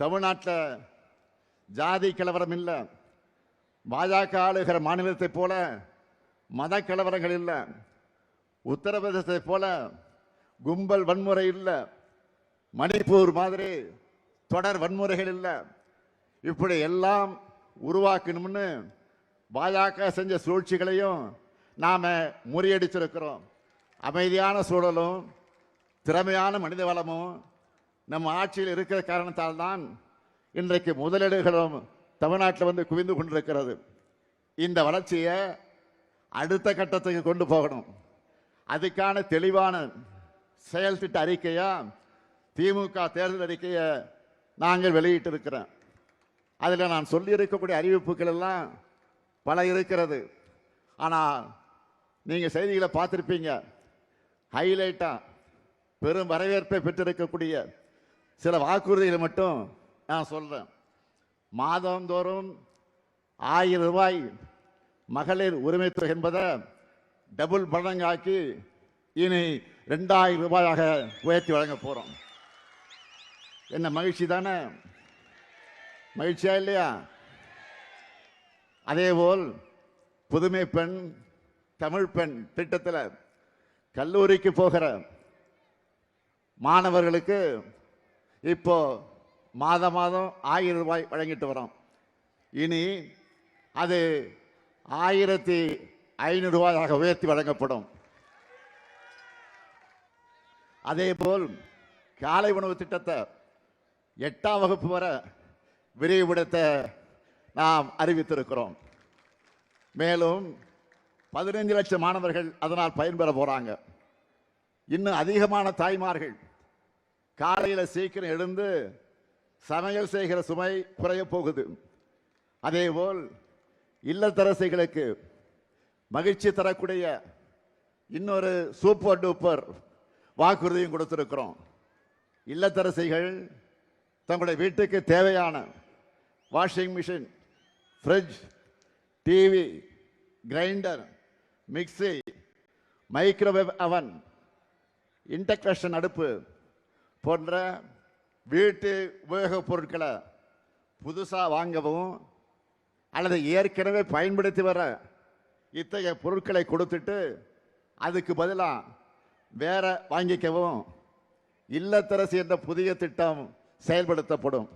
தமிழ்நாட்டில் ஜாதி கலவரம் இல்லை, பாஜக ஆளுகிற மாநிலத்தை போல மத கலவரங்கள் இல்லை, உத்தரப்பிரதேசத்தை போல கும்பல் வன்முறை இல்லை, மணிப்பூர் மாதிரி தொடர் வன்முறைகள் இல்லை. இப்படி எல்லாம் உருவாக்கணும்னு பாஜக செஞ்ச சூழ்ச்சிகளையும் நாம் முறியடிச்சிருக்கிறோம். அமைதியான சூழலும் திறமையான மனித வளமும் நம்ம ஆட்சியில் இருக்கிற காரணத்தால் தான் இன்றைக்கு முதலீடுகளும் தமிழ்நாட்டில் வந்து குவிந்து கொண்டிருக்கிறது. இந்த வளர்ச்சியை அடுத்த கட்டத்துக்கு கொண்டு போகணும். அதுக்கான தெளிவான செயல் திட்ட அறிக்கையா திமுக தேர்தல் அறிக்கையை நாங்கள் வெளியிட்டிருக்கிறோம். அதில் நான் சொல்லியிருக்கக்கூடிய அறிவிப்புகள் எல்லாம் பல இருக்கிறது. ஆனால் நீங்கள் செய்திகளை பார்த்துருப்பீங்க. ஹைலைட்டாக பெரும் வரவேற்பை பெற்றிருக்கக்கூடிய சில வாக்குறுதிகளை மட்டும் நான் சொல்கிறேன். மாதந்தோறும் 1000 ரூபாய் மகளிர் உரிமை தொகை என்பதை டபுள் மடங்காக்கி இனி 2000 ரூபாயாக உயர்த்தி வழங்க போகிறோம். என்ன மகிழ்ச்சி தானே? மகிழ்ச்சியா இல்லையா? அதேபோல் புதுமை பெண் தமிழ் பெண் திட்டத்தில் கல்லூரிக்கு போகிற மாணவர்களுக்கு இப்போ மாதம் 1000 ரூபாய் வழங்கிட்டு வரோம். இனி அது 1500 ரூபாயாக உயர்த்தி வழங்கப்படும். அதேபோல் காலை உணவு திட்டத்தை 8ஆம் வகுப்பு வரை விரிவுபடுத்த நாம் அறிவித்திருக்கிறோம். மேலும் 15 லட்சம் மாணவர்கள் அதனால் பயன்பெற போறாங்க. இன்னும் அதிகமான தாய்மார்கள் காலையில் சீக்கிரம் எழுந்து சமையல் செய்கிற சுமை குறைய போகுது. அதேபோல் இல்லத்தரசிகளுக்கு மகிழ்ச்சி தரக்கூடிய இன்னொரு சூப்பர் டூப்பர் வாக்குறுதியும் கொடுத்திருக்கிறோம். இல்லத்தரசிகள் தங்களுடைய வீட்டுக்கு தேவையான washing machine, fridge, TV, grinder, mixie, microwave அவன், இண்டக்ஷன் அடுப்பு போன்ற வீட்டு உபயோகப் பொருட்களை புதுசாக வாங்கவும் அல்லது ஏற்கனவே பயன்படுத்தி வர இத்தகைய பொருட்களை கொடுத்துட்டு அதுக்கு பதிலாக வேற வாங்கிக்கவும் இல்லத்தரசி என்ற புதிய திட்டம் செயல்படுத்தப்படும்.